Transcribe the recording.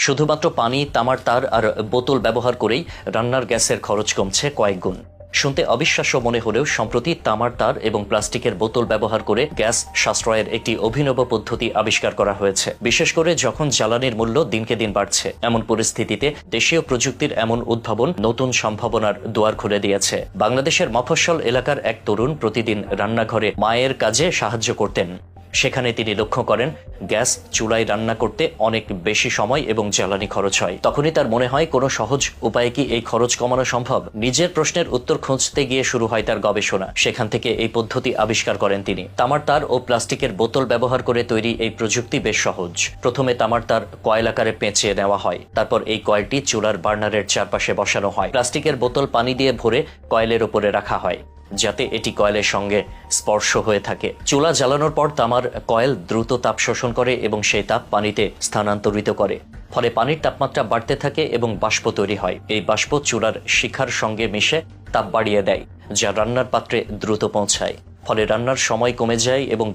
শুধুমাত্র পানি, তামার তার আর বোতল ব্যবহার করেই রান্নার গ্যাসের খরচ কমছে কয়েক গুণ। শুনতে অবিশ্বাস্য মনে হলেও সম্প্রতি তামার তার এবং প্লাস্টিকের বোতল ব্যবহার করে গ্যাস সাশ্রয়ের একটি অভিনব পদ্ধতি আবিষ্কার করা হয়েছে। বিশেষ করে যখন জ্বালানির মূল্য দিনকে দিন বাড়ছে, এমন পরিস্থিতিতে দেশীয় প্রযুক্তির এমন উদ্ভাবন নতুন সম্ভাবনার দুয়ার খুলে দিয়েছে। বাংলাদেশের মফস্বল এলাকার এক তরুণ প্রতিদিন রান্নাঘরে মায়ের কাজে সাহায্য করতেন। সেখানে তিনি লক্ষ্য করেন গ্যাস চুলায় রান্না করতে অনেক বেশি সময় এবং জ্বালানি খরচ হয়। তখনই তার মনে হয় কোনো সহজ উপায়ে কি এই খরচ কমানো সম্ভব। নিজের প্রশ্নের উত্তর খুঁজতে গিয়ে শুরু হয় তার গবেষণা। সেখান থেকে এই পদ্ধতি আবিষ্কার করেন তিনি। তামার তার ও প্লাস্টিকের বোতল ব্যবহার করে তৈরি এই প্রযুক্তি বেশ সহজ। প্রথমে তামার তার কয়েল আকারে পেঁচিয়ে নেওয়া হয়, তারপর এই কয়েলটি চুলার বার্নারের চারপাশে বসানো হয়। প্লাস্টিকের বোতল পানি দিয়ে ভরে কয়েলের উপরে রাখা হয় যাতে এটি কয়েলের সঙ্গে স্পর্শ হয়ে থাকে। চুলা জ্বালানোর পর তামার কয়েল দ্রুত তাপ শোষণ করে এবং সেই তাপ পানিতে স্থানান্তরিত করে। ফলে পানির তাপমাত্রা বাড়তে থাকে এবং বাষ্প তৈরি হয়। এই বাষ্প চুলার শিখার সঙ্গে মিশে তাপ বাড়িয়ে দেয়, যা রান্নার পাত্রে দ্রুত পৌঁছায়। ফলে রান্নার সময় কমে যায় এবং